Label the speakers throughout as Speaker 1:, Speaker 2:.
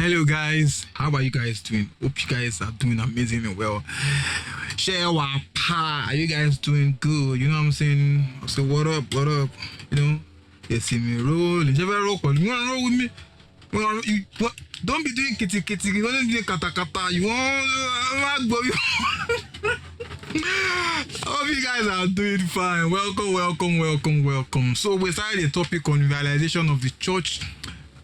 Speaker 1: Hello guys, how are you guys doing? Hope you guys are doing amazing and well. Share what pa, are you guys doing good? You know what I'm saying? So what up? You know, you see me roll. You ever roll? You wanna roll with me? What? Don't be doing kitty. You wanna do kata kata. You want hope you guys are doing fine. Welcome. So we started a topic on realization of the church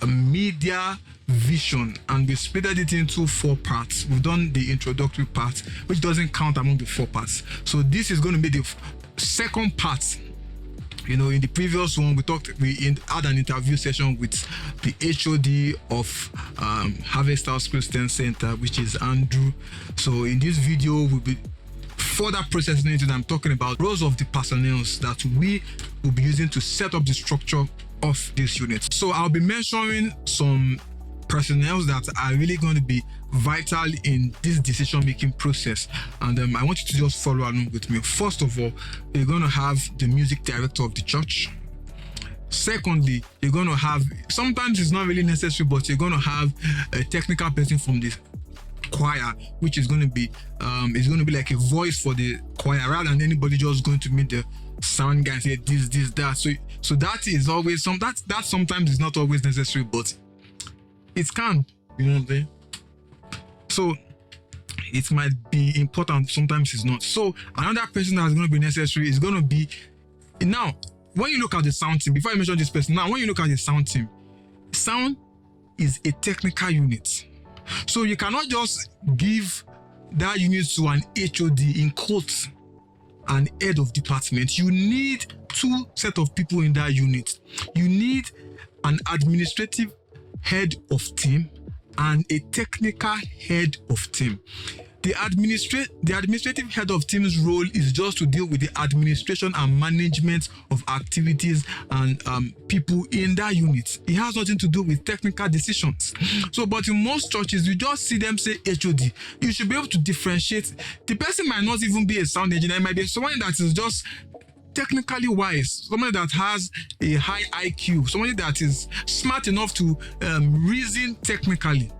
Speaker 1: media vision, and we split it into 4 parts. We've done the introductory part, which doesn't count among the 4 parts. So this is going to be the second part. You know, in the previous one, we had an interview session with the HOD of Harvest House Christian Center, which is Andrew. So in this video, we'll be further processing it, and I'm talking about roles of the personnel that we will be using to set up the structure of this unit. So I'll be mentioning some personnel that are really going to be vital in this decision-making process, and I want you to just follow along with me. First of all, you're going to have the music director of the church. Secondly, you're going to have, sometimes it's not really necessary, but you're going to have a technical person from the choir, which is going to be like a voice for the choir, rather than anybody just going to meet the sound guy and say this, that. So that is always that sometimes is not always necessary, but it can, you know what I'm saying? So it might be important, sometimes it's not. So another person that's going to be necessary is going to be, now when you look at the sound team, before I mention this person, now when you look at the sound team, sound is a technical unit. So you cannot just give that unit to an HOD, in quotes, an head of department. You need 2 set of people in that unit. You need an administrative head of team and a technical head of team. The administrative head of team's role is just to deal with the administration and management of activities and people in that unit. It has nothing to do with technical decisions. So, but in most churches, you just see them say HOD. You should be able to differentiate. The person might not even be a sound engineer. It might be someone that is just technically wise, somebody that has a high IQ, somebody that is smart enough to reason technically.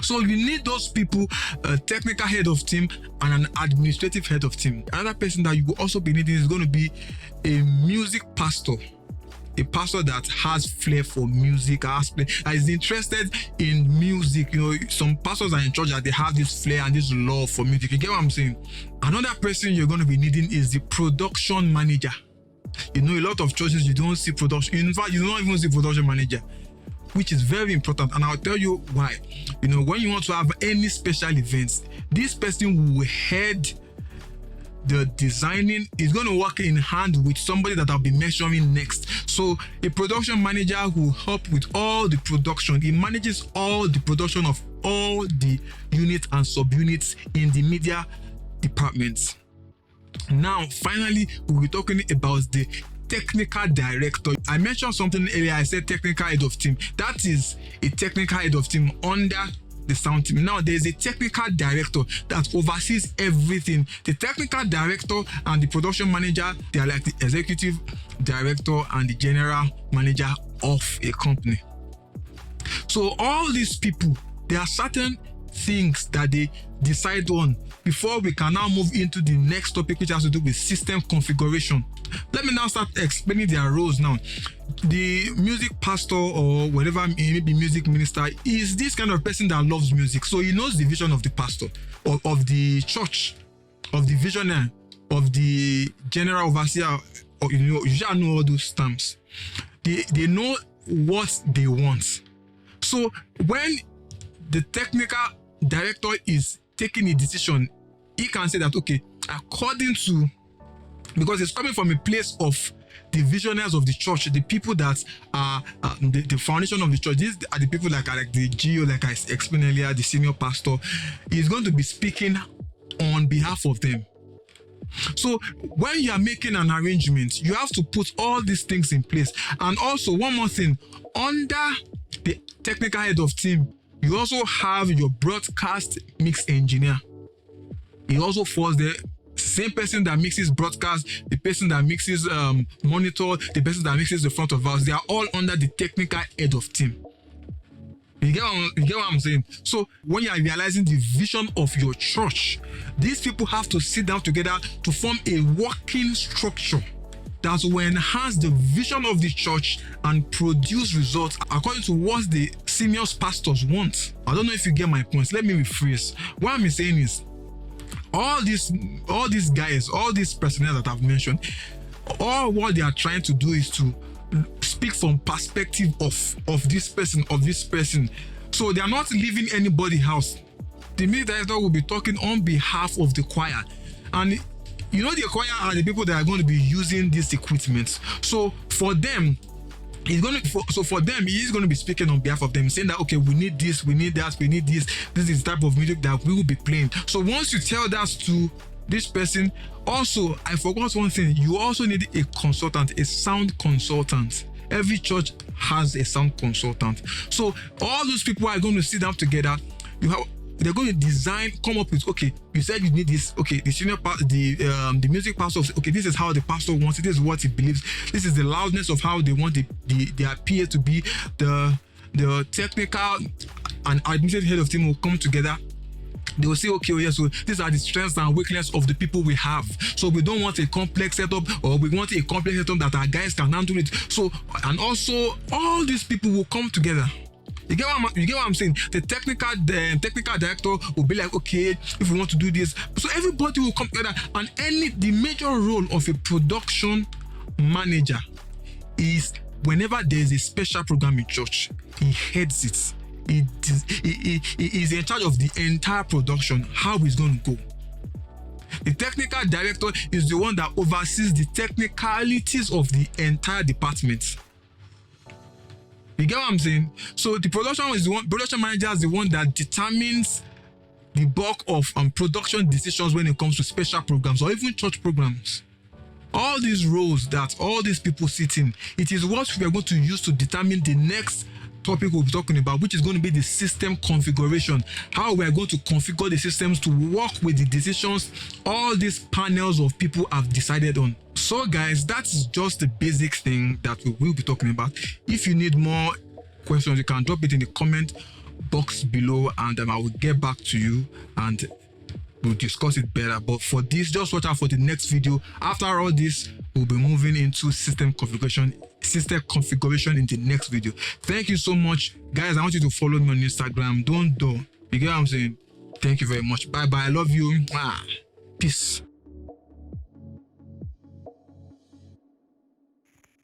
Speaker 1: So you need those people, a technical head of team and an administrative head of team. Another person that you will also be needing is going to be a music pastor. A pastor that has flair for music, is interested in music. You know, some pastors are in church that they have this flair and this love for music. You get what I'm saying? Another person you're going to be needing is the production manager. You know, a lot of churches, you don't see production. In fact, you don't even see production manager, which is very important. And I'll tell you why. You know, when you want to have any special events, this person will head the designing, is going to work in hand with somebody that I'll be mentioning next. So a production manager will help with all the production. He manages all the production of all the units and subunits in the media departments. Now, finally, we'll be talking about the technical director. I mentioned something earlier. I said technical head of team. That is a technical head of team under the sound team. Now there's a technical director that oversees everything. The technical director and the production manager, they are like the executive director and the general manager of a company. So all these people, there are certain things that they decide on before we can now move into the next topic, which has to do with system configuration. Let me now start explaining their roles now. The music pastor, or whatever, maybe music minister, is this kind of person that loves music. So he knows the vision of the pastor, of the church, of the visionary, of the general overseer, or you shall know all those terms. They know what they want. So when the technical director is taking a decision, he can say that, okay, according to, because it's coming from a place of the visionaries of the church, the people that are the foundation of the church. These are the people like the GO, like I explained earlier, the senior pastor. He's going to be speaking on behalf of them. So when you are making an arrangement, you have to put all these things in place. And also one more thing, under the technical head of team, you also have your broadcast mix engineer. He also falls there. Same person that mixes broadcast, the person that mixes monitor, the person that mixes the front of house, they are all under the technical head of team. You get what I'm saying? So when you are realizing the vision of your church, these people have to sit down together to form a working structure that will enhance the vision of the church and produce results according to what the senior pastors want. I don't know if you get my points. Let me rephrase. What I'm saying is, all these guys, all these personnel that I've mentioned, all what they are trying to do is to speak from perspective of this person. So they are not leaving anybody's house. The music director will be talking on behalf of the choir, and you know the choir are the people that are going to be using this equipment. So for them, he's going to be speaking on behalf of them, saying that, okay, we need this, we need that, we need this. This is the type of music that we will be playing. So once you tell that to this person, also, I forgot one thing. You also need a consultant, a sound consultant. Every church has a sound consultant. So all those people are going to sit down together. They're going to design, come up with, okay, you said you need this. Okay, the senior part, the music pastor, okay, this is how the pastor wants it. This is what he believes. This is the loudness of how they want their PA to be. The technical and administrative head of team will come together. They will say, okay, yeah, so these are the strengths and weaknesses of the people we have. So we don't want a complex setup, or we want a complex setup that our guys can handle it. So, and also all these people will come together. You get what I'm saying? The technical director will be like, okay, if we want to do this. So everybody will come together, and the major role of a production manager is whenever there's a special program in church, he heads it. He is in charge of the entire production, how it's going to go. The technical director is the one that oversees the technicalities of the entire department. You get what I'm saying? So the production manager is the one that determines the bulk of production decisions when it comes to special programs or even church programs. All these roles that all these people sit in, it is what we are going to use to determine the next topic we'll be talking about, which is going to be the system configuration. How we are going to configure the systems to work with the decisions all these panels of people have decided on. So guys, that's just the basic thing that we will be talking about. If you need more questions, you can drop it in the comment box below, and I will get back to you and we'll discuss it better. But for this, just watch out for the next video. After all this, we'll be moving into system configuration in the next video. Thank you so much, guys. I want you to follow me on Instagram. Don't. You get what I'm saying? Thank you very much. Bye bye. I love you. Peace.